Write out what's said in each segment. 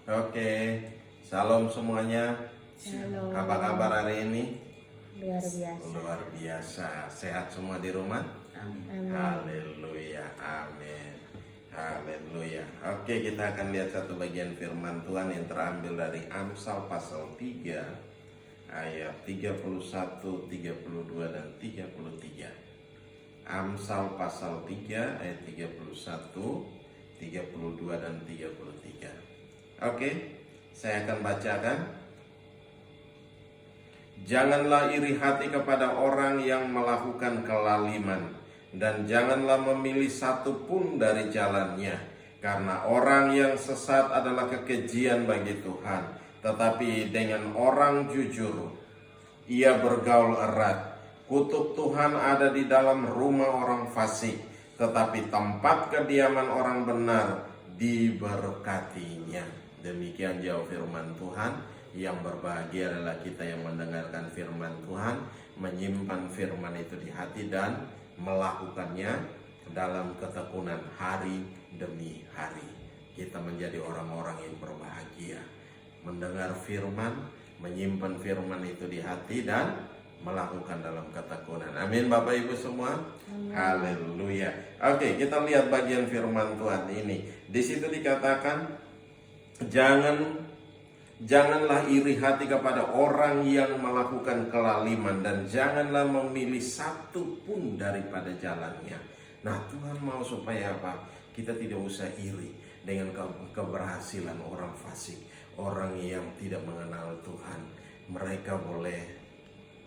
Oke, salam semuanya. Halo. Apa kabar hari ini? Luar biasa. Luar biasa. Sehat semua di rumah? Amin. Haleluya, amin. Haleluya. Oke, kita akan lihat satu bagian firman Tuhan yang terambil dari Amsal pasal 3 ayat 31, 32 dan 33. Amsal pasal 3 ayat 31, 32 dan 33. Oke, saya akan bacakan. Janganlah iri hati kepada orang yang melakukan kelaliman, dan janganlah memilih satu pun dari jalannya, karena orang yang sesat adalah kekejian bagi Tuhan. Tetapi dengan orang jujur ia bergaul erat. Kutuk Tuhan ada di dalam rumah orang fasik, tetapi tempat kediaman orang benar diberkatinya. Demikian jauh firman Tuhan. Yang berbahagia adalah kita yang mendengarkan firman Tuhan, menyimpan firman itu di hati dan melakukannya dalam ketekunan hari demi hari. Kita menjadi orang-orang yang berbahagia, mendengar firman, menyimpan firman itu di hati dan melakukan dalam ketekunan. Amin Bapak Ibu semua. Haleluya. Oke, kita lihat bagian firman Tuhan ini. Di situ dikatakan janganlah iri hati kepada orang yang melakukan kelaliman, dan janganlah memilih satu pun daripada jalannya. Nah, Tuhan mau supaya apa? Kita tidak usah iri dengan keberhasilan orang fasik, orang yang tidak mengenal Tuhan. Mereka boleh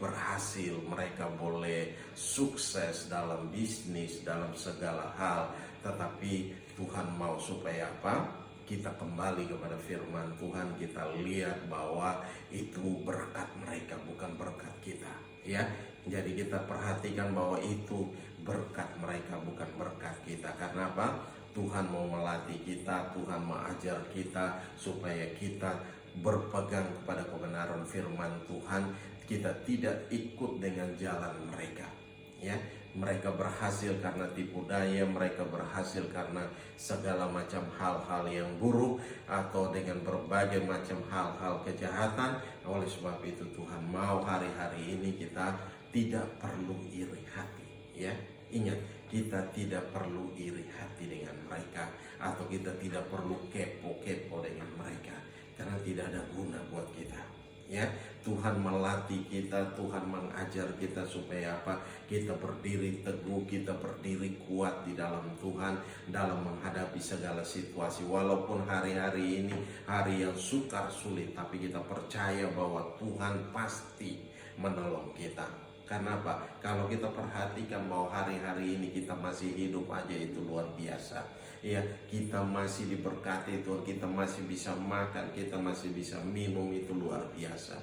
berhasil, mereka boleh sukses dalam bisnis, dalam segala hal. Tetapi Tuhan mau supaya apa? Kita kembali kepada firman Tuhan, kita lihat bahwa itu berkat mereka, bukan berkat kita, ya. Jadi kita perhatikan bahwa itu berkat mereka, bukan berkat kita. Karena apa? Tuhan mau melatih kita, Tuhan mau ajar kita supaya kita berpegang kepada kebenaran firman Tuhan. Kita tidak ikut dengan jalan mereka, ya. Mereka berhasil karena tipu daya, mereka berhasil karena segala macam hal-hal yang buruk atau dengan berbagai macam hal-hal kejahatan. Oleh sebab itu Tuhan mau hari-hari ini kita tidak perlu iri hati, ya. Ingat, kita tidak perlu iri hati dengan mereka, atau kita tidak perlu kepo-kepo dengan mereka, karena tidak ada guna buat kita, ya. Tuhan melatih kita, Tuhan mengajar kita supaya apa? Kita berdiri teguh, kita berdiri kuat di dalam Tuhan dalam menghadapi segala situasi. Walaupun hari-hari ini hari yang sukar sulit, tapi kita percaya bahwa Tuhan pasti menolong kita. Karena apa? Kalau kita perhatikan bahwa hari-hari ini kita masih hidup aja, itu luar biasa. Ya, kita masih diberkati Tuhan, kita masih bisa makan, kita masih bisa minum, itu luar biasa.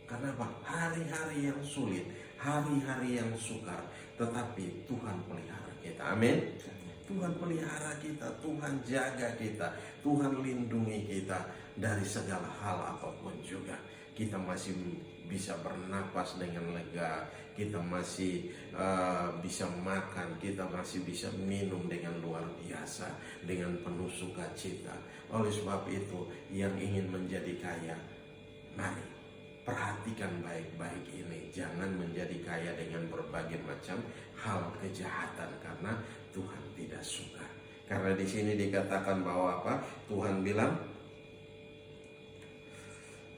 Karena apa? Hari-hari yang sulit, hari-hari yang sukar, tetapi Tuhan pelihara kita. Amin. Tuhan pelihara kita, Tuhan jaga kita, Tuhan lindungi kita dari segala hal apapun juga. Kita masih bisa bernapas dengan lega, kita masih bisa makan, kita masih bisa minum dengan luar biasa, dengan penuh sukacita. Oleh sebab itu, yang ingin menjadi kaya, mari perhatikan baik-baik ini. Jangan menjadi kaya dengan berbagai macam hal kejahatan, karena Tuhan tidak suka. Karena di sini dikatakan bahwa apa? Tuhan bilang,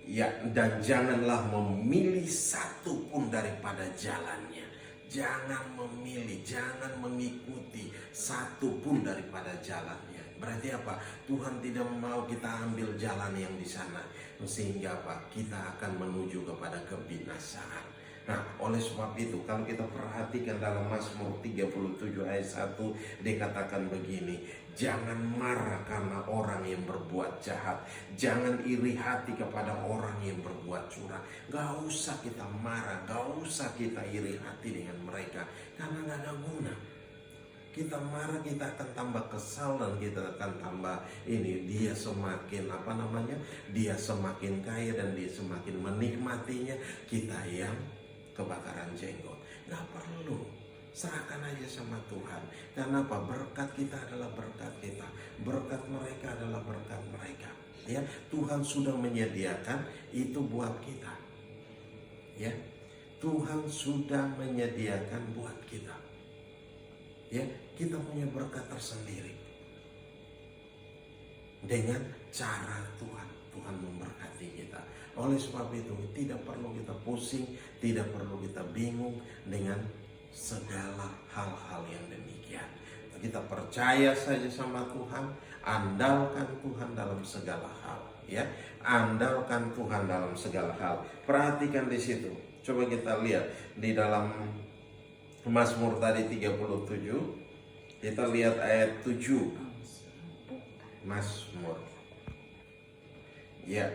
ya, dan janganlah memilih satu pun daripada jalannya. Jangan memilih, jangan mengikuti satu pun daripada jalannya. Berarti apa? Tuhan tidak mau kita ambil jalan yang di sana, sehingga apa? Kita akan menuju kepada kebinasaan. Nah, oleh sebab itu kalau kita perhatikan dalam Mazmur 37 ayat 1 dikatakan begini, jangan marah karena orang yang berbuat jahat, jangan iri hati kepada orang yang berbuat curang. Gak usah kita marah, gak usah kita iri hati dengan mereka, karena gak ada guna. Kita marah, kita akan tambah kesal, dan kita akan tambah ini, dia semakin dia semakin kaya dan dia semakin menikmatinya, kita yang kebakaran jenggot. Gak perlu, serahkan aja sama Tuhan. Karena apa? Berkat kita adalah berkat kita, berkat mereka adalah berkat mereka. Ya, Tuhan sudah menyediakan itu buat kita. Ya, Tuhan sudah menyediakan buat kita. Ya, kita punya berkat tersendiri. Dengan cara Tuhan memberkati kita. Oleh sebab itu tidak perlu kita pusing, tidak perlu kita bingung dengan segala hal-hal yang demikian. Kita percaya saja sama Tuhan, andalkan Tuhan dalam segala hal, ya. Andalkan Tuhan dalam segala hal. Perhatikan di situ. Coba kita lihat di dalam Mazmur tadi 37. Kita lihat ayat 7. Mazmur. Ya.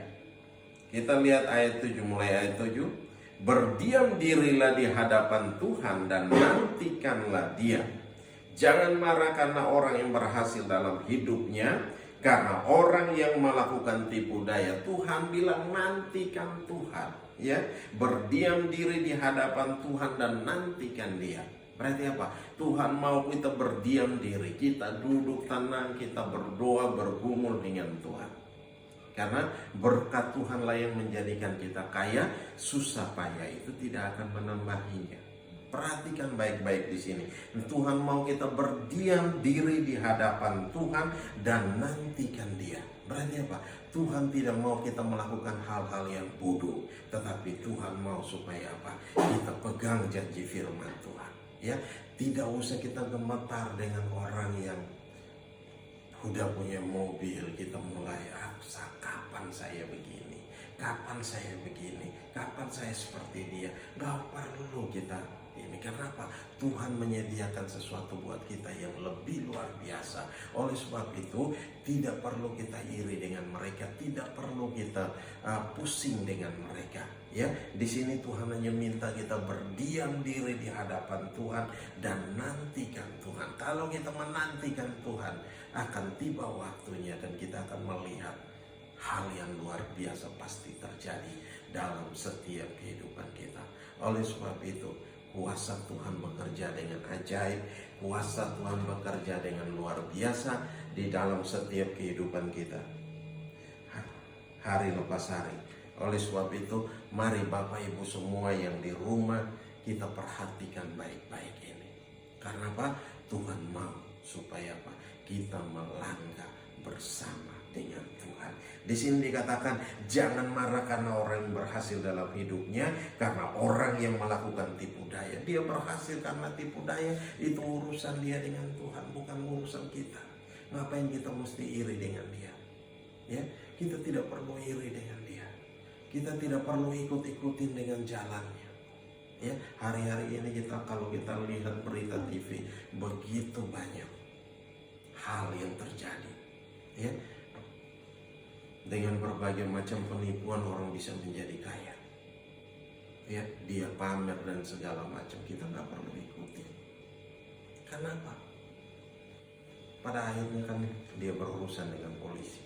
Kita lihat ayat 7, mulai ayat 7. Berdiam dirilah di hadapan Tuhan dan nantikanlah Dia. Jangan marah karena orang yang berhasil dalam hidupnya, karena orang yang melakukan tipu daya. Tuhan bilang nantikan Tuhan, ya. Berdiam diri di hadapan Tuhan dan nantikan Dia. Berarti apa? Tuhan mau kita berdiam diri, kita duduk tenang, kita berdoa, bergumul dengan Tuhan. Karena berkat Tuhanlah yang menjadikan kita kaya, susah payah itu tidak akan menambahinya. Perhatikan baik-baik di sini. Tuhan mau kita berdiam diri di hadapan Tuhan dan nantikan Dia. Berarti apa? Tuhan tidak mau kita melakukan hal-hal yang bodoh, tetapi Tuhan mau supaya apa? Kita pegang janji firman Tuhan. Ya, tidak usah kita gemetar dengan orang yang udah punya mobil. Kita mulai kapan saya begini, kapan saya begini, kapan saya seperti dia. Gak perlu kita ini. Karena apa? Tuhan menyediakan sesuatu buat kita yang lebih luar biasa. Oleh sebab itu tidak perlu kita iri dengan mereka, tidak perlu kita pusing dengan mereka. Ya, di sini Tuhan hanya minta kita berdiam diri di hadapan Tuhan dan nantikan Tuhan. Kalau kita menantikan Tuhan, akan tiba waktunya dan kita akan melihat hal yang luar biasa pasti terjadi dalam setiap kehidupan kita. Oleh sebab itu, kuasa Tuhan bekerja dengan ajaib, kuasa Tuhan bekerja dengan luar biasa di dalam setiap kehidupan kita, hari lepas hari. Oleh sebab itu, mari Bapak Ibu semua yang di rumah, kita perhatikan baik-baik ini. Karena apa? Tuhan mau supaya apa? Kita melangkah bersama dengan Tuhan. Di sini dikatakan jangan marah karena orang yang berhasil dalam hidupnya, karena orang yang melakukan tipu daya. Dia berhasil karena tipu daya, itu urusan dia dengan Tuhan, bukan urusan kita. Ngapain kita mesti iri dengan dia? Ya, kita tidak perlu iri dengan dia. Kita tidak perlu ikut-ikutin dengan jalannya. Ya, hari-hari ini kalau kita lihat berita TV, begitu banyak hal yang terjadi. Ya, dengan berbagai macam penipuan orang bisa menjadi kaya. Ya, dia pamer dan segala macam, kita nggak perlu ikuti. Kenapa? Pada akhirnya kan dia berurusan dengan polisi.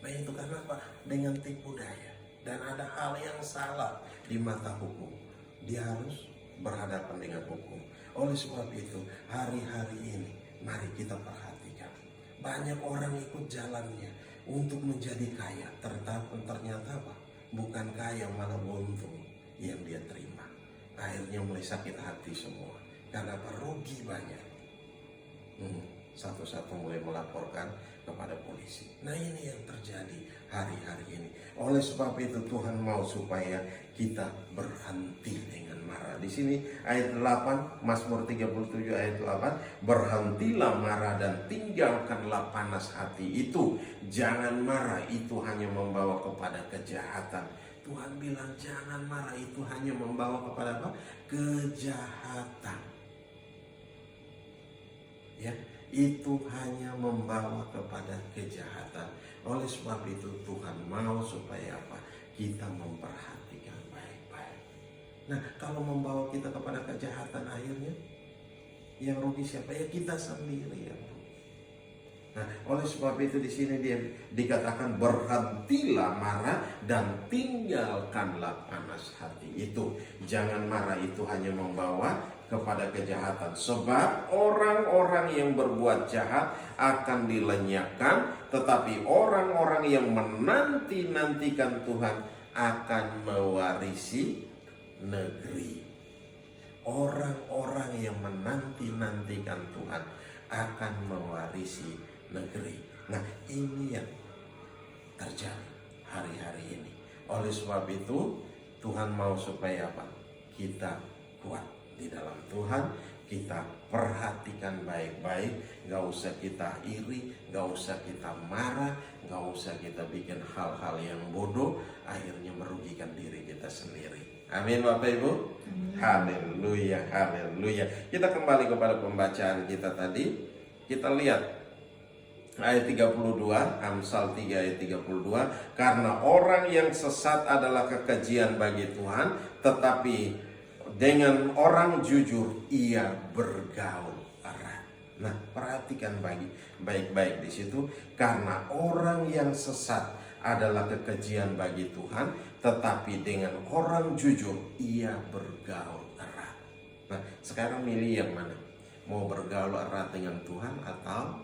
Nah itu karena apa? Dengan tipu daya. Dan ada hal yang salah di mata hukum, dia harus berhadapan dengan hukum. Oleh sebab itu, hari-hari ini mari kita perhatikan. Banyak orang ikut jalannya untuk menjadi kaya, ternyata apa? Bukan kaya, malah buntung yang dia terima. Akhirnya mulai sakit hati semua. Karena apa? Rugi banyak. Satu-satu mulai melaporkan kepada polisi. Nah ini yang terjadi hari-hari ini. Oleh sebab itu Tuhan mau supaya kita berhenti dengan marah. Di sini ayat 8, Mazmur 37 ayat 8, berhentilah marah dan tinggalkanlah panas hati itu. Jangan marah, itu hanya membawa kepada kejahatan. Tuhan bilang jangan marah, itu hanya membawa kepada apa? Kejahatan. Ya, itu hanya membawa kepada kejahatan. Oleh sebab itu Tuhan mau supaya apa? Kita memperhatikan baik-baik. Nah, kalau membawa kita kepada kejahatan, akhirnya yang rugi siapa? Ya kita sendiri yang rugi. Nah, oleh sebab itu di sini dia dikatakan berhentilah marah dan tinggalkanlah panas hati itu. Jangan marah, itu hanya membawa kepada kejahatan. Sebab orang-orang yang berbuat jahat akan dilenyapkan, tetapi orang-orang yang menanti-nantikan Tuhan akan mewarisi negeri. Orang-orang yang menanti-nantikan Tuhan akan mewarisi negeri. Nah, ini yang terjadi hari-hari ini. Oleh sebab itu, Tuhan mau supaya apa? Kita kuat di dalam Tuhan, kita perhatikan baik-baik, gak usah kita iri, gak usah kita marah, gak usah kita bikin hal-hal yang bodoh, akhirnya merugikan diri kita sendiri. Amin Bapak Ibu. Haleluya, haleluya. Kita kembali kepada pembacaan kita tadi. Kita lihat ayat 32, Amsal 3 ayat 32. Karena orang yang sesat adalah kekejian bagi Tuhan, tetapi dengan orang jujur ia bergaul erat. Nah, perhatikan baik-baik di situ. Karena orang yang sesat adalah kekejian bagi Tuhan, tetapi dengan orang jujur ia bergaul erat. Nah, sekarang milih yang mana? Mau bergaul erat dengan Tuhan atau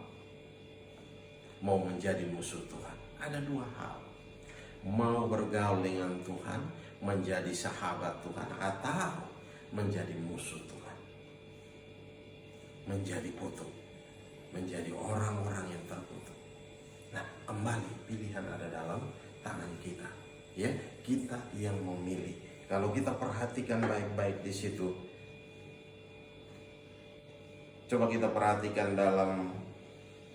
mau menjadi musuh Tuhan? Ada dua hal. Mau bergaul dengan Tuhan, menjadi sahabat Tuhan, atau menjadi musuh Tuhan, menjadi kutuk, menjadi orang-orang yang terkutuk. Nah, kembali pilihan ada dalam tangan kita, ya, kita yang memilih. Kalau kita perhatikan baik-baik di situ, coba kita perhatikan dalam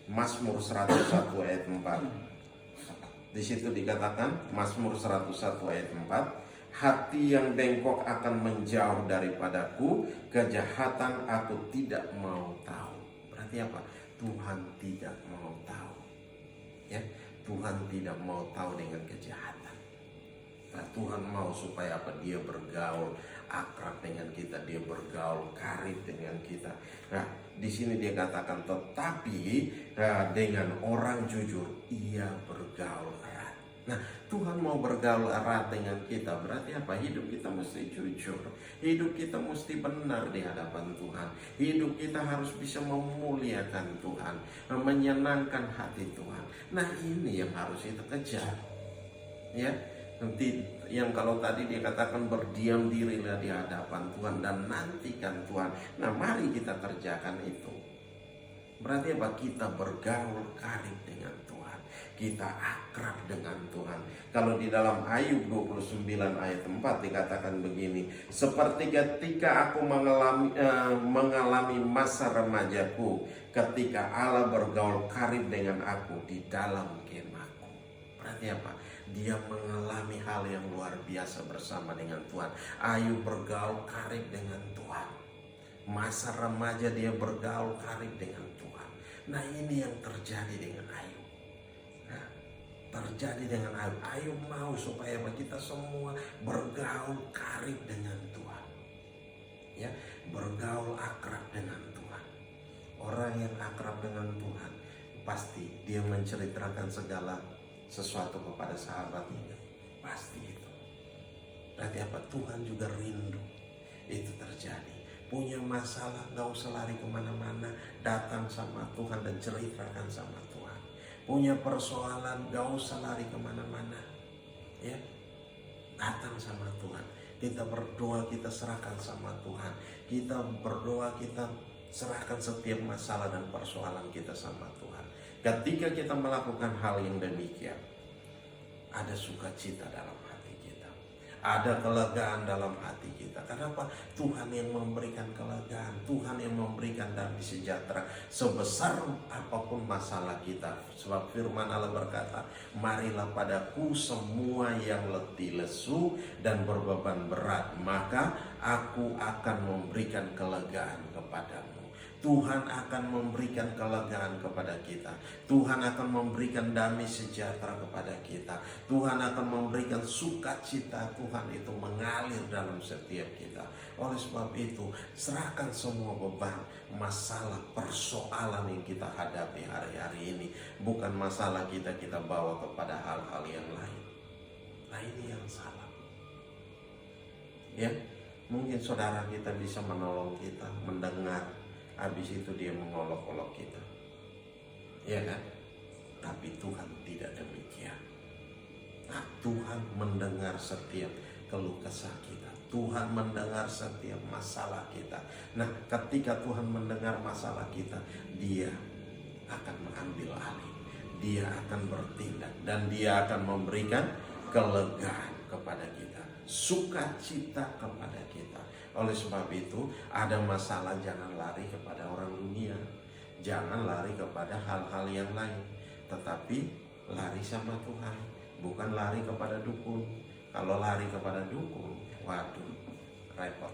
Mazmur 101 ayat 4. Di situ dikatakan, Mazmur 101 ayat 4, hati yang bengkok akan menjauh daripadaku, kejahatan aku tidak mau tahu. Berarti apa? Tuhan tidak mau tahu. Ya, Tuhan tidak mau tahu dengan kejahatan. Nah, Tuhan mau supaya apa? Dia bergaul akrab dengan kita, dia bergaul karib dengan kita. Nah, di sini dia katakan tetapi dengan orang jujur ia bergaul erat. Nah, Tuhan mau bergaul erat dengan kita, berarti apa? Hidup kita mesti jujur, hidup kita mesti benar di hadapan Tuhan, hidup kita harus bisa memuliakan Tuhan, menyenangkan hati Tuhan. Nah, ini yang harus kita kejar, ya. Nanti yang kalau tadi dia katakan berdiam dirilah di hadapan Tuhan dan nantikan Tuhan. Nah, mari kita kerjakan itu. Berarti apa? Kita bergaul karib dengan Tuhan, kita akrab dengan Tuhan. Kalau di dalam Ayub 29 ayat 4 dikatakan begini, seperti ketika aku mengalami masa remajaku, ketika Allah bergaul karib dengan aku di dalam kemahku. Berarti apa? Dia mengalami hal yang luar biasa bersama dengan Tuhan. Ayub bergaul karib dengan Tuhan. Masa remaja dia bergaul karib dengan Tuhan. Nah, ini yang terjadi dengan Ayub. Nah, terjadi dengan Ayub. Ayub mau supaya kita semua bergaul karib dengan Tuhan. Ya, bergaul akrab dengan Tuhan. Orang yang akrab dengan Tuhan pasti dia menceritakan segala sesuatu kepada sahabatnya, pasti itu. Berarti apa? Tuhan juga rindu itu terjadi. Punya masalah, gak usah lari kemana-mana, datang sama Tuhan dan ceritakan sama Tuhan. Punya persoalan, gak usah lari kemana-mana, ya, datang sama Tuhan. Kita berdoa, kita serahkan sama Tuhan. Kita berdoa, kita serahkan setiap masalah dan persoalan kita sama Tuhan. Ketika kita melakukan hal yang demikian, ada sukacita dalam hati kita, ada kelegaan dalam hati kita. Kenapa? Tuhan yang memberikan kelegaan, Tuhan yang memberikan damai sejahtera sebesar apapun masalah kita. Sebab firman Allah berkata, marilah padaku semua yang letih lesu dan berbeban berat, maka aku akan memberikan kelegaan kepadamu. Tuhan akan memberikan kelegaan kepada kita. Tuhan akan memberikan damai sejahtera kepada kita. Tuhan akan memberikan sukacita. Tuhan itu mengalir dalam setiap kita. Oleh sebab itu, serahkan semua beban, masalah, persoalan yang kita hadapi hari-hari ini. Bukan masalah kita bawa kepada hal-hal yang lain. Nah, ini yang salah. Ya, Mungkin saudara kita bisa menolong kita, mendengar, habis itu dia mengolok-olok kita. Ya kan? Tapi Tuhan tidak demikian. Nah, Tuhan mendengar setiap keluh kesah kita. Tuhan mendengar setiap masalah kita. Nah, ketika Tuhan mendengar masalah kita, Dia akan mengambil alih. Dia akan bertindak dan Dia akan memberikan kelegaan kepada kita, sukacita kepada kita. Oleh sebab itu, ada masalah jangan lari kepada orang dunia, jangan lari kepada hal-hal yang lain, tetapi lari sama Tuhan, bukan lari kepada dukun. Kalau lari kepada dukun, waduh, repot.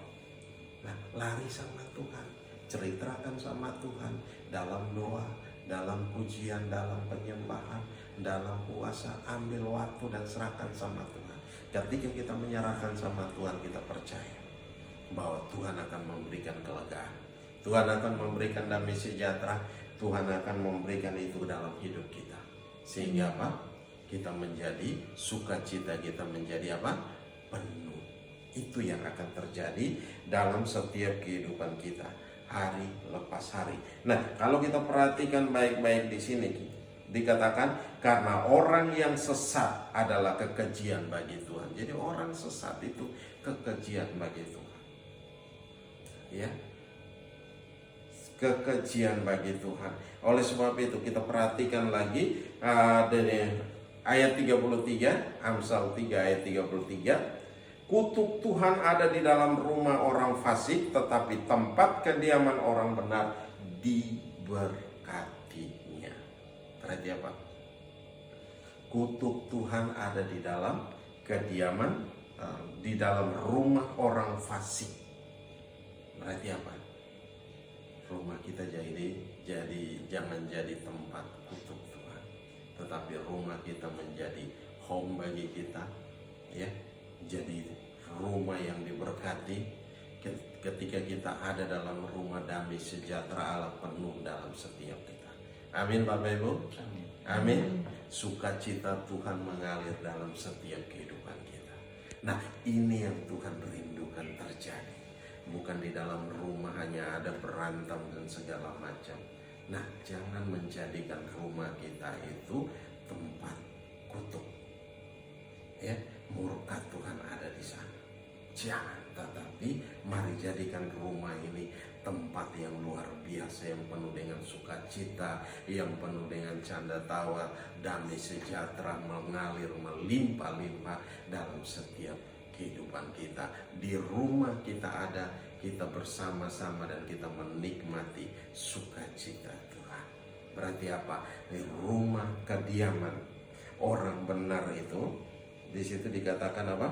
Nah, lari sama Tuhan, ceritakan sama Tuhan dalam doa, dalam pujian, dalam penyembahan, dalam puasa. Ambil waktu dan serahkan sama Tuhan. Ketika kita menyerahkan sama Tuhan, kita percaya bahwa Tuhan akan memberikan kelegaan, Tuhan akan memberikan damai sejahtera, Tuhan akan memberikan itu dalam hidup kita. Sehingga apa? Kita menjadi sukacita, kita menjadi apa? Penuh. Itu yang akan terjadi dalam setiap kehidupan kita, hari lepas hari. Nah, kalau kita perhatikan baik-baik di sini, dikatakan karena orang yang sesat adalah kekejian bagi Tuhan. Jadi orang sesat itu kekejian bagi Tuhan. Ya, kekejian bagi Tuhan. Oleh sebab itu kita perhatikan lagi dari ayat 33, Amsal 3 ayat 33. Kutuk Tuhan ada di dalam rumah orang fasik, tetapi tempat kediaman orang benar diberkatinya. Berarti apa? Kutuk Tuhan ada di dalam kediaman, di dalam rumah orang fasik. Berarti apa? Rumah kita jadi jangan jadi tempat kutuk Tuhan, tetapi rumah kita menjadi home bagi kita, ya. Jadi rumah yang diberkati. Ketika kita ada dalam rumah, damai sejahtera Allah penuh dalam setiap kita. Amin Bapak Ibu. Amin. Sukacita Tuhan mengalir dalam setiap kehidupan kita. Nah, ini yang Tuhan rindukan terjadi. Bukan di dalam rumah hanya ada berantem dan segala macam. Nah, jangan menjadikan rumah kita itu tempat kutuk. Ya, murka Tuhan ada di sana. Jangan, tetapi mari jadikan rumah ini tempat yang luar biasa, yang penuh dengan sukacita, yang penuh dengan canda tawa, damai sejahtera mengalir melimpah-limpah dalam setiap kehidupan kita. Di rumah kita ada, kita bersama-sama dan kita menikmati sukacita Tuhan. Berarti apa? Di rumah kediaman orang benar itu, di situ dikatakan apa?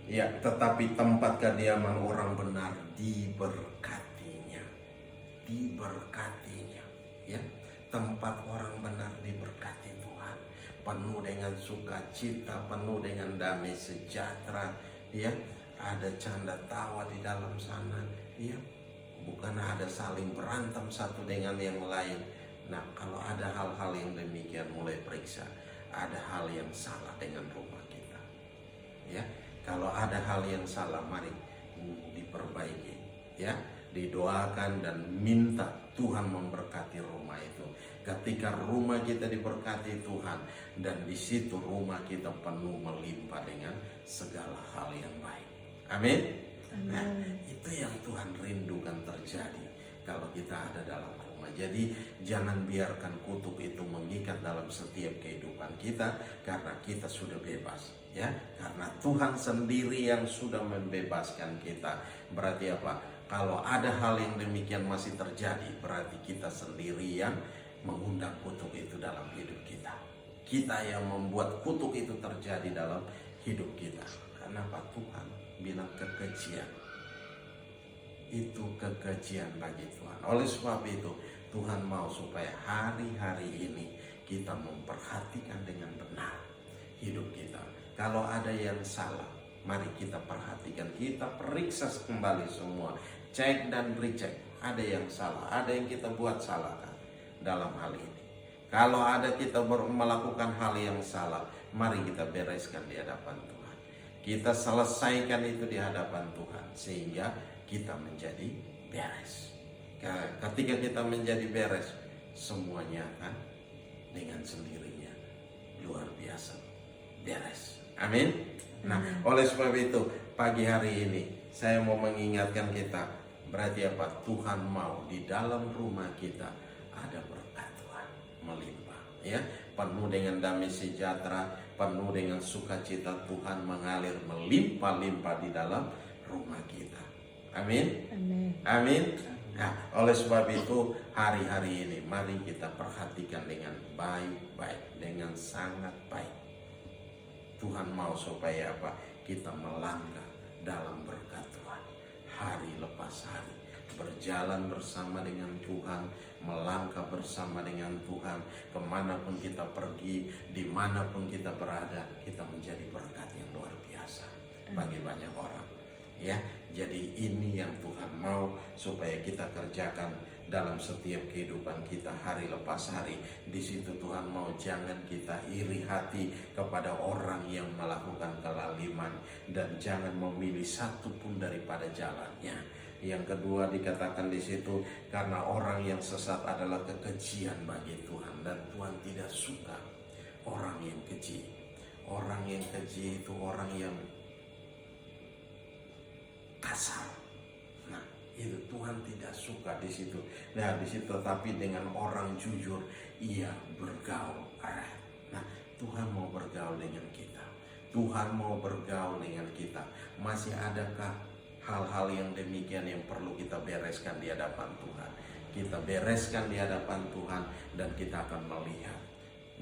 Ya, tetapi tempat kediaman orang benar diberkatinya. Diberkatinya, ya. Tempat orang benar diberkati Tuhan. Penuh dengan sukacita, penuh dengan damai sejahtera, ya. Ada canda tawa di dalam sana, ya. Bukan ada saling berantem satu dengan yang lain. Nah, kalau ada hal-hal yang demikian, mulai periksa. Ada hal yang salah dengan rumah kita, ya. Kalau ada hal yang salah, mari diperbaiki, ya. Didoakan dan minta Tuhan memberkati rumah itu. Ketika rumah kita diberkati Tuhan, dan di situ rumah kita penuh melimpah dengan segala hal yang baik. Amin. Nah, itu yang Tuhan rindukan terjadi kalau kita ada dalam rumah. Jadi jangan biarkan kutuk itu mengikat dalam setiap kehidupan kita, karena kita sudah bebas, ya. Karena Tuhan sendiri yang sudah membebaskan kita. Berarti apa? Kalau ada hal yang demikian masih terjadi, berarti kita sendiri yang mengundang kutuk itu dalam hidup kita. Kita yang membuat kutuk itu terjadi dalam hidup kita. Kenapa? Tuhan bilang kekejian. Itu kekejian bagi Tuhan. Oleh sebab itu Tuhan mau supaya hari-hari ini kita memperhatikan dengan benar hidup kita. Kalau ada yang salah, mari kita perhatikan, kita periksa kembali semua, cek dan recheck. Ada yang salah, ada yang kita buat salah kan dalam hal ini. Kalau ada kita melakukan hal yang salah, mari kita bereskan di hadapan Tuhan. Kita selesaikan itu di hadapan Tuhan sehingga kita menjadi beres. Ketika kita menjadi beres, semuanya akan dengan sendirinya luar biasa beres. Amin. Nah, oleh sebab itu pagi hari ini saya mau mengingatkan kita, berarti apa? Tuhan mau di dalam rumah kita ada berkat Tuhan melimpah, ya, penuh dengan damai sejahtera, penuh dengan sukacita. Tuhan mengalir melimpah-limpah di dalam rumah kita. Amin. Amin. Amin. Nah, oleh sebab itu hari-hari ini mari kita perhatikan dengan baik-baik, dengan sangat baik. Tuhan mau supaya apa? Kita melangkah dalam berkat Tuhan hari lepas hari, berjalan bersama dengan Tuhan, melangkah bersama dengan Tuhan. Kemanapun kita pergi, dimanapun kita berada, kita menjadi berkat yang luar biasa bagi banyak orang, ya. Jadi ini yang Tuhan mau supaya kita kerjakan dalam setiap kehidupan kita hari lepas hari. Di situ Tuhan mau jangan kita iri hati kepada orang yang melakukan kelaliman, dan jangan memilih satu pun daripada jalannya. Yang kedua dikatakan di situ, karena orang yang sesat adalah kekejian bagi Tuhan, dan Tuhan tidak suka orang yang keji. Orang yang keji itu orang yang kasar. Nah, itu Tuhan tidak suka di situ. Nah, di situ tetapi dengan orang jujur ia bergaul erat. Nah, Tuhan mau bergaul dengan kita. Tuhan mau bergaul dengan kita. Masih adakah hal-hal yang demikian yang perlu kita bereskan di hadapan Tuhan? Kita bereskan di hadapan Tuhan dan kita akan melihat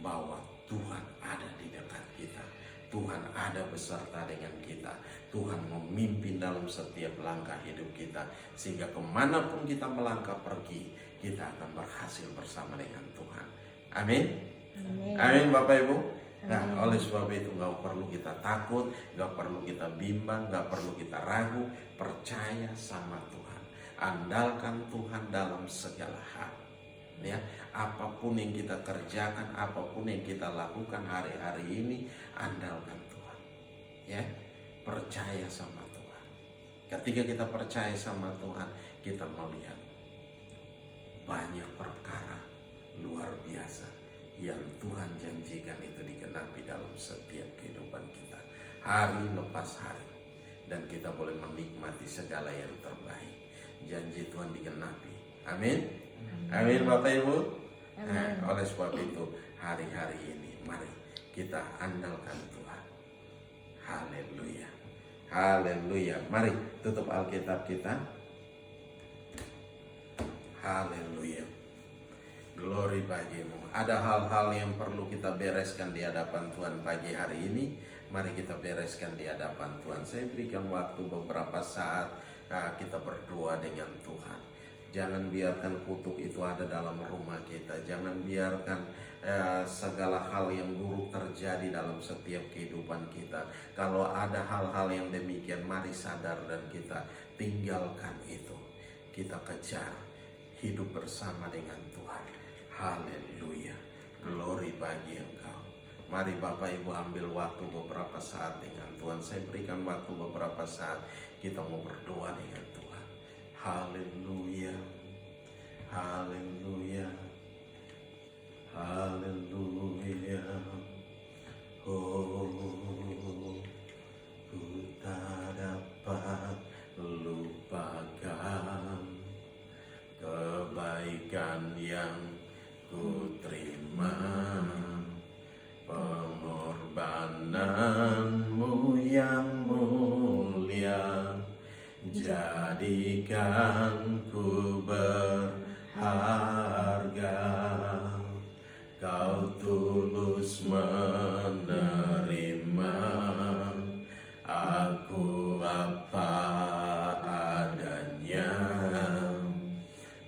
bahwa Tuhan ada di dekat kita. Tuhan ada beserta dengan kita. Tuhan memimpin dalam setiap langkah hidup kita, sehingga kemanapun kita melangkah pergi, kita akan berhasil bersama dengan Tuhan. Amin. Amin. Amin Bapak Ibu. Nah, Amin. oleh sebab itu gak perlu kita takut, gak perlu kita bimbang, gak perlu kita ragu. Percaya sama Tuhan, andalkan Tuhan dalam segala hal, ya. Apapun yang kita kerjakan, apapun yang kita lakukan hari-hari ini, andalkan Tuhan, ya. Percaya sama Tuhan. Ketika kita percaya sama Tuhan, kita melihat banyak perkara luar biasa yang Tuhan janjikan itu digenapi dalam setiap kehidupan kita hari lepas hari, dan kita boleh menikmati segala yang terbaik. Janji Tuhan digenapi. Amin. Amin Bapak Ibu. Nah, oleh sebab itu hari-hari ini mari kita andalkan Tuhan. Haleluya. Haleluya. Mari tutup Alkitab kita. Haleluya. Glory bagimu. Ada hal-hal yang perlu kita bereskan di hadapan Tuhan pagi hari ini. Mari kita bereskan di hadapan Tuhan. Saya berikan waktu beberapa saat kita berdoa dengan Tuhan. Jangan biarkan kutuk itu ada dalam rumah kita. Jangan biarkan segala hal yang buruk terjadi dalam setiap kehidupan kita. Kalau ada hal-hal yang demikian, mari sadar dan kita tinggalkan itu. Kita kejar hidup bersama dengan Tuhan. Haleluya. Glory bagi Engkau. Mari Bapak Ibu ambil waktu beberapa saat dengan Tuhan. Saya berikan waktu beberapa saat, kita mau berdoa dengan Tuhan. Haleluya. Haleluya. Haleluya. Oh, ku tak dapat lupakan kebaikan yang ku terima, pengorbananmu yang mulia, jadikan ku berharga. Kau tulus menerima aku apa adanya.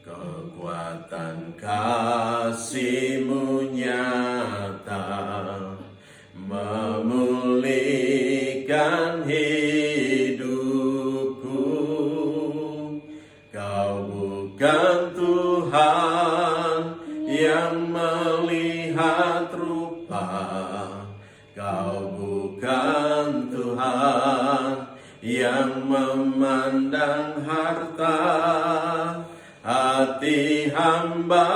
Kekuatan kasih-Mu nyata, memulihkan hidupku. Kau bukan Tuhan yang melihat rupa, Kau bukan Tuhan yang memandang harta, hati hamba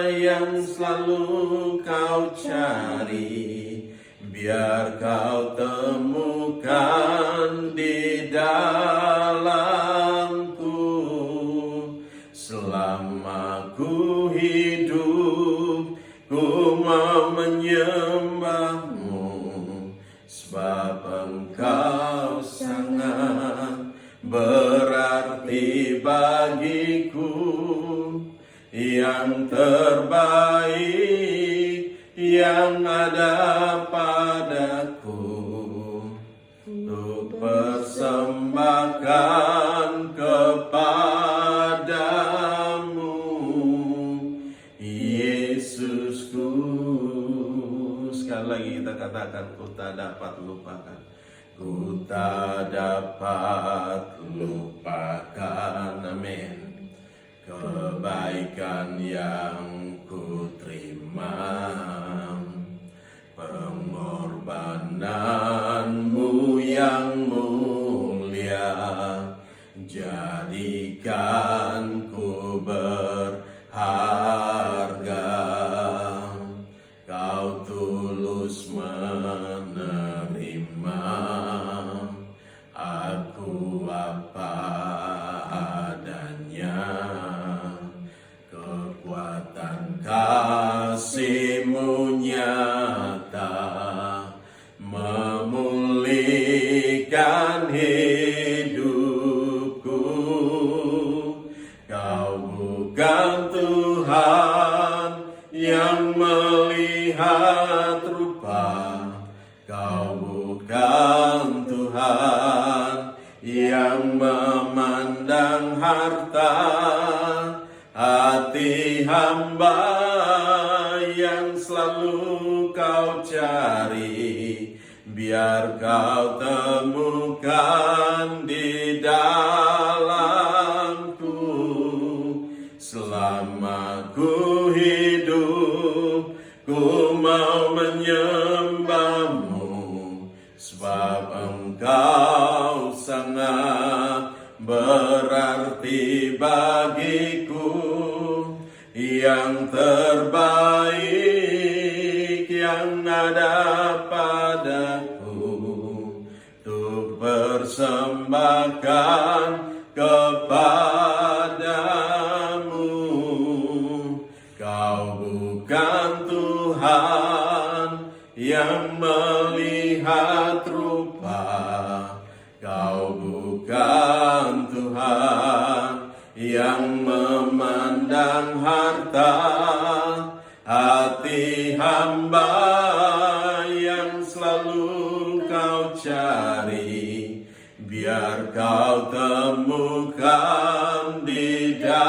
yang selalu kau cari, biar kau temukan di dalamku. Selama ku hidup, ku mau menyembahmu, sebab engkau sangat berarti bagiku. Yang terbaik yang ada padaku, untuk persembahkan kepadamu, Yesusku. Sekali lagi kita katakan, ku tak dapat lupakan, ku tak dapat lupakan, amin, kebaikan yang ku terima, pengorbananmu yang mulia, jadikan ku berharga. Kau tulus menerima aku apa adanya, kekuatan kasih-Mu nyata, memulihkan hidupku. Kau bukan Tuhan yang melihat rupa, Kau bukan Tuhan yang memandang harta, hati hamba yang selalu Kau cari, biar Kau temukan di dalamku. Selama ku hidup, ku mau menyembahmu, sebab Engkau sangat berarti bagiku. Yang terbaik yang ada padaku, untuk persembahkan kepadamu. Kau bukan Tuhan yang melihat rupa, Kau bukan Tuhan yang memandang harta, hati hamba yang selalu Kau cari, biar Kau temukan di dalamku.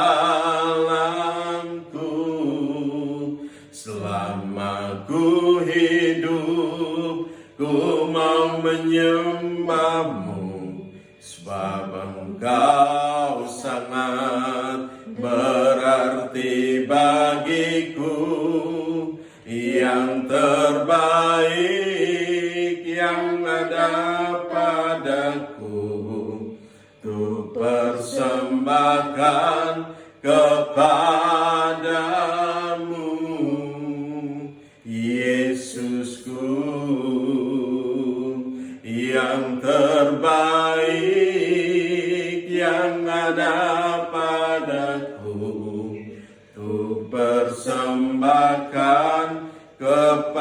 Selama ku hidup, ku mau menyembahmu, sebab Engkau sangat berarti bagiku. Yang terbaik yang ada padaku, untuk persembahkan kepadamu, Yesusku. Yang terbaik yang ada padaku, untuk persembahkan kepadamu,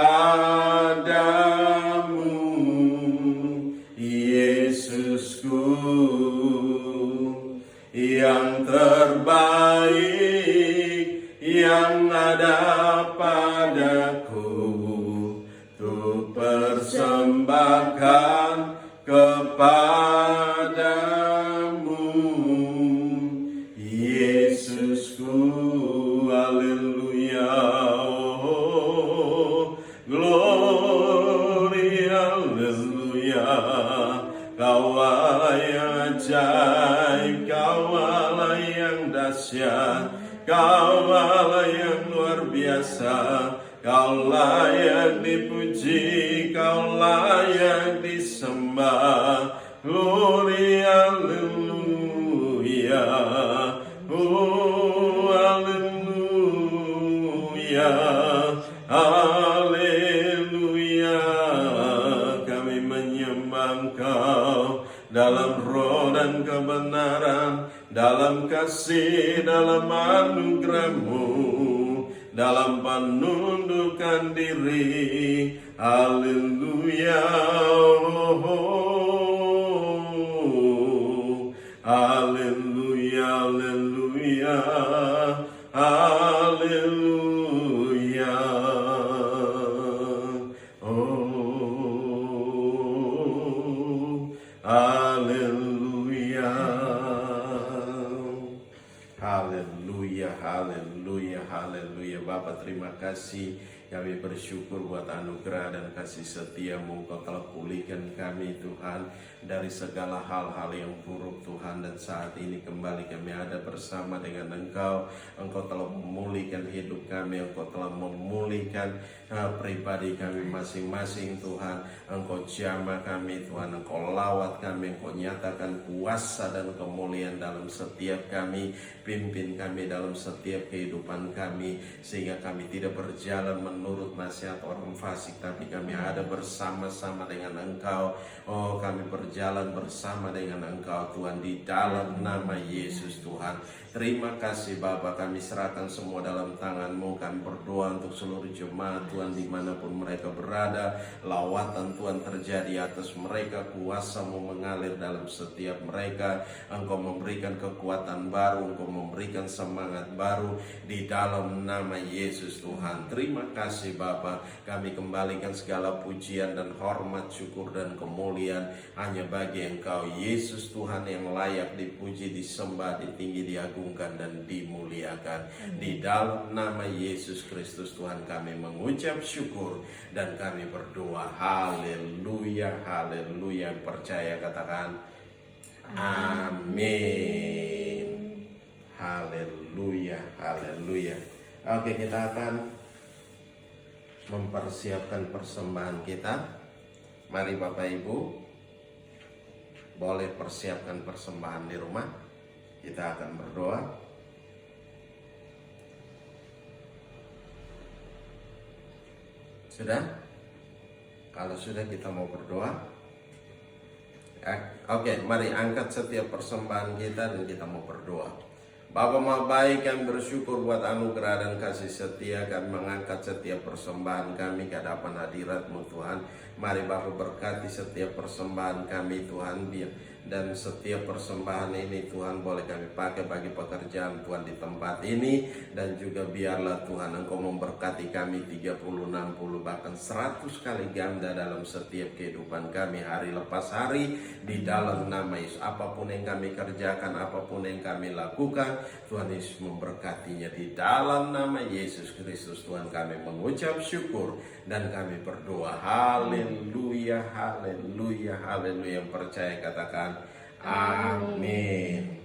Yesusku. Yang terbaik yang ada padaku, untuk persembahkan kepadamu, Yesusku. Haleluya, oh, gloria, haleluya. Kau Allah yang ajaib, Kau Allah yang dahsyat, Kau Allah yang luar biasa. Kau layak dipuji, Kau layak disembah. glory, haleluya. Oh, haleluya, haleluya. Kami menyembah Engkau dalam roh dan kebenaran, dalam kasih, dalam anugerah-Mu, dalam penundukan diri. Haleluya, haleluya, haleluya, haleluya. Oh, haleluya. Haleluya, haleluya, haleluya. Bapa, terima kasih. Kami bersyukur buat anugerah dan kasih setia-Mu. Engkau telah pulihkan kami, Tuhan, dari segala hal-hal yang buruk, Tuhan. Dan saat ini kembali kami ada bersama dengan Engkau. Engkau telah memulihkan hidup kami. Engkau telah memulihkan pribadi kami masing-masing, Tuhan. Engkau jamah kami, Tuhan. Engkau lawat kami. Engkau nyatakan kuasa dan kemuliaan dalam setiap kami. Pimpin kami dalam setiap kehidupan kami, sehingga kami tidak berjalan menurut nasihat orang fasik, tapi kami ada bersama-sama dengan Engkau. Oh, kami berjalan bersama dengan Engkau, Tuhan, di dalam nama Yesus, Tuhan. Terima kasih Bapa, kami serahkan semua dalam tangan-Mu. Kami berdoa untuk seluruh jemaat, Tuhan, dimanapun mereka berada. Lawatan Tuhan terjadi atas mereka, kuasa-Mu mengalir dalam setiap mereka. Engkau memberikan kekuatan baru, Engkau memberikan semangat baru di dalam nama Yesus, Tuhan. Terima kasih Bapa, kami kembalikan segala pujian dan hormat, syukur dan kemuliaan hanya bagi Engkau, Yesus, Tuhan, yang layak dipuji, disembah, ditinggi, diagungkan dan dimuliakan. Di dalam nama Yesus Kristus, Tuhan, kami mengucap syukur dan kami berdoa. Haleluya, haleluya. Percaya katakan amin. Haleluya, haleluya. Oke, kita akan mempersiapkan persembahan kita. Mari Bapak Ibu, boleh persiapkan persembahan di rumah. Kita akan berdoa. Sudah? Kalau sudah, kita mau berdoa. Oke, mari angkat setiap persembahan kita dan kita mau berdoa. Bapa Maha Baik, kami bersyukur buat anugerah dan kasih setia. Kami mengangkat setiap persembahan kami ke hadapan hadirat-Mu, Tuhan. Mari Bapa berkati setiap persembahan kami, Tuhan. Dan setiap persembahan ini, Tuhan, boleh kami pakai bagi pekerjaan Tuhan di tempat ini. Dan juga biarlah Tuhan Engkau memberkati kami 30, 60, bahkan 100 kali ganda dalam setiap kehidupan kami hari lepas hari. Di dalam nama Yesus, apapun yang kami kerjakan, apapun yang kami lakukan, Tuhan Yesus memberkatinya. Di dalam nama Yesus Kristus, Tuhan, kami mengucap syukur dan kami berdoa. Haleluya, haleluya, haleluya. Yang percaya katakan amin.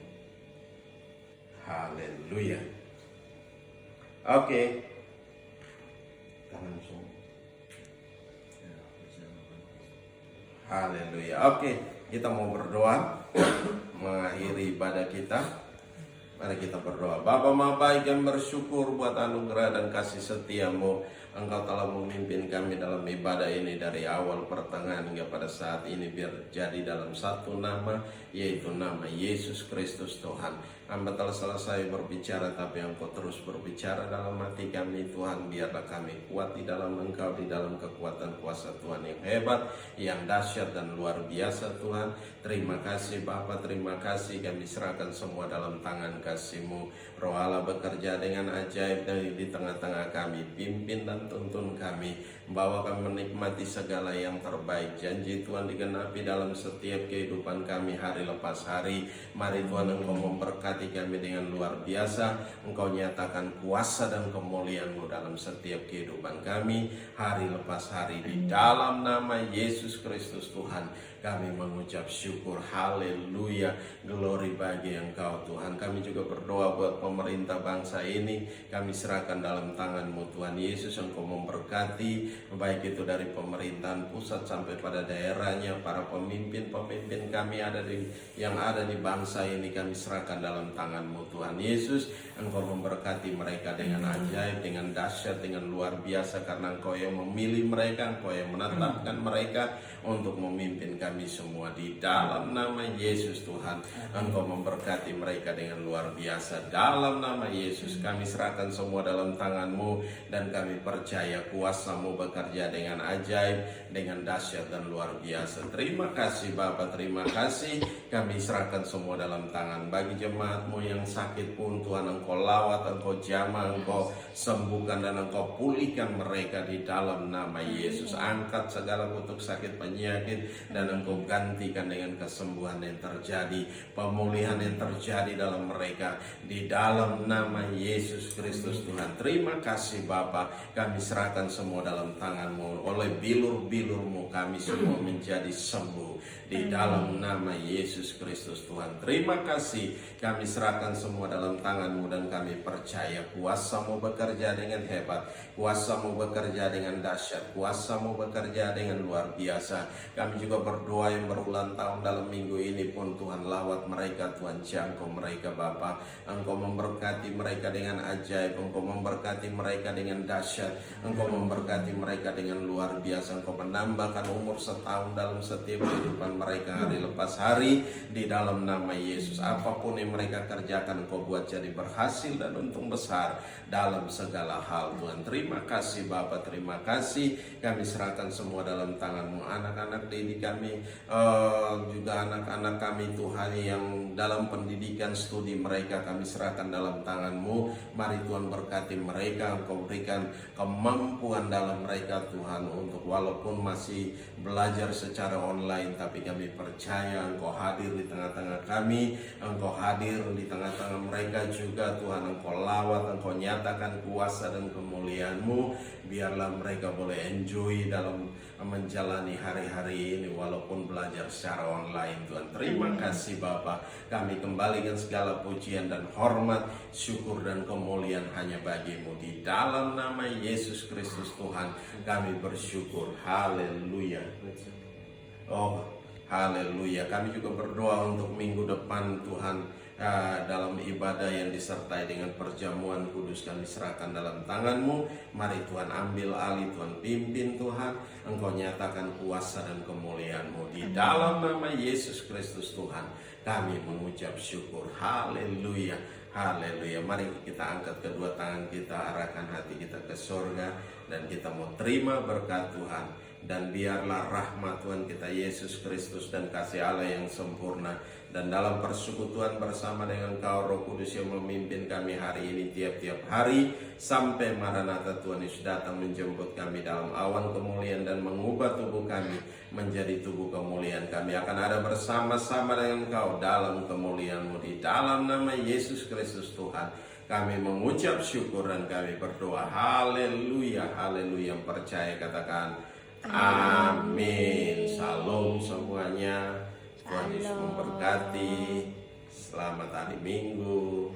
Haleluya. Oke. Haleluya. Oke, kita mau berdoa mengakhiri ibadah kita. Mari kita berdoa. Bapa Maha Baik, yang bersyukur buat anugerah dan kasih setia-Mu. Engkau telah memimpin kami dalam ibadah ini dari awal, pertengahan hingga pada saat ini. Biar jadi dalam satu nama, yaitu nama Yesus Kristus, Tuhan. Hamba telah selesai berbicara, tapi Engkau terus berbicara dalam hati kami, Tuhan. Biarlah kami kuat di dalam Engkau, di dalam kekuatan kuasa Tuhan yang hebat, yang dahsyat dan luar biasa, Tuhan. Terima kasih Bapa, terima kasih. Kami serahkan semua dalam tangan kasih-Mu. Roh Allah bekerja dengan ajaib di tengah-tengah kami. Pimpin dan tuntun kami, bawa kami menikmati segala yang terbaik. Janji Tuhan digenapi dalam setiap kehidupan kami hari lepas hari. Mari Tuhan Engkau memberkati kami dengan luar biasa. Engkau nyatakan kuasa dan kemuliaan-Mu dalam setiap kehidupan kami hari lepas hari. Di dalam nama Yesus Kristus, Tuhan, kami mengucap syukur. Haleluya. Glory bagi Engkau, Tuhan. Kami juga juga berdoa buat pemerintah bangsa ini. Kami serahkan dalam tangan-Mu Tuhan Yesus. Engkau memberkati baik itu dari pemerintahan pusat sampai pada daerahnya, para pemimpin-pemimpin kami yang ada di bangsa ini, kami serahkan dalam tangan-Mu Tuhan Yesus. Engkau memberkati mereka dengan ajaib, dengan dahsyat, dengan luar biasa, karena Engkau yang memilih mereka, Engkau yang menetapkan mereka untuk memimpin kami semua. Di dalam nama Yesus Tuhan, Engkau memberkati mereka dengan luar biasa. Dalam nama Yesus kami serahkan semua dalam tangan-Mu, dan kami percaya kuasa-Mu bekerja dengan ajaib, dengan dahsyat dan luar biasa. Terima kasih Bapa, terima kasih. Kami serahkan semua dalam tangan. Bagi jemaat-Mu yang sakit pun Tuhan, Engkau lawat, Engkau jamah, Engkau sembuhkan, dan Engkau pulihkan mereka di dalam nama Yesus. Angkat segala kutuk sakit penyakit, dan Engkau gantikan dengan kesembuhan yang terjadi, pemulihan yang terjadi dalam mereka di dalam nama Yesus Kristus Tuhan. Terima kasih Bapa, kami serahkan semua dalam tangan-Mu. Oleh bilur-bilur-Mu kami semua menjadi sembuh di dalam nama Yesus Kristus Tuhan. Terima kasih, kami serahkan semua dalam tangan-Mu, dan kami percaya kuasa-Mu bekerja dengan hebat, kuasa-Mu bekerja dengan dahsyat, kuasa-Mu bekerja dengan luar biasa. Kami juga berdoa yang berulang tahun dalam minggu ini pun Tuhan, lawat mereka Tuhan, jangkau mereka Bapa. Engkau memberkati mereka dengan ajaib, Engkau memberkati mereka dengan dahsyat, Engkau memberkati mereka dengan luar biasa. Engkau menambahkan umur setahun dalam setiap kehidupan mereka hari lepas hari di dalam nama Yesus. Apapun yang mereka kerjakan, Engkau buat jadi berhasil dan untung besar dalam segala hal Tuhan. Terima kasih Bapa, terima kasih. Kami serahkan semua dalam tangan-Mu. Anak-anak didik kami, juga anak-anak kami Tuhan yang dalam pendidikan studi mereka, kami serahkan dalam tangan-Mu. Mari Tuhan berkati mereka, Engkau berikan kemampuan dalam mereka Tuhan, untuk walaupun masih belajar secara online, tapi kami percaya Engkau hadir di tengah-tengah kami, Engkau hadir di tengah-tengah mereka juga Tuhan. Engkau lawat, Engkau nyatakan kuasa dan kemuliaan-Mu. Biarlah mereka boleh enjoy dalam menjalani hari-hari ini walaupun belajar secara online Tuhan. Terima kasih Bapa, kami kembalikan segala pujian dan hormat, syukur dan kemuliaan hanya bagi-Mu. Di dalam nama Yesus Kristus Tuhan kami bersyukur. Haleluya. Oh, haleluya. Kami juga berdoa untuk minggu depan Tuhan, dalam ibadah yang disertai dengan perjamuan kudus, kami serahkan dalam tangan-Mu. Mari Tuhan ambil alih, Tuhan pimpin Tuhan. Engkau nyatakan kuasa dan kemuliaan-Mu. Di dalam nama Yesus Kristus Tuhan kami mengucap syukur. Haleluya, haleluya. Mari kita angkat kedua tangan kita, arahkan hati kita ke surga, dan kita mau terima berkat Tuhan. Dan biarlah rahmat Tuhan kita Yesus Kristus dan kasih Allah yang sempurna, dan dalam persekutuan bersama dengan Kau Roh Kudus yang memimpin kami hari ini tiap-tiap hari sampai Maranatha Tuhan Yesus datang menjemput kami dalam awan kemuliaan dan mengubah tubuh kami menjadi tubuh kemuliaan. Kami akan ada bersama-sama dengan Kau dalam kemuliaan-Mu. Di dalam nama Yesus Kristus Tuhan kami mengucap syukur dan kami berdoa. Haleluya, haleluya. Yang percaya katakan amin. Shalom semuanya. Tuhan Yesus memberkati. Selamat hari Minggu.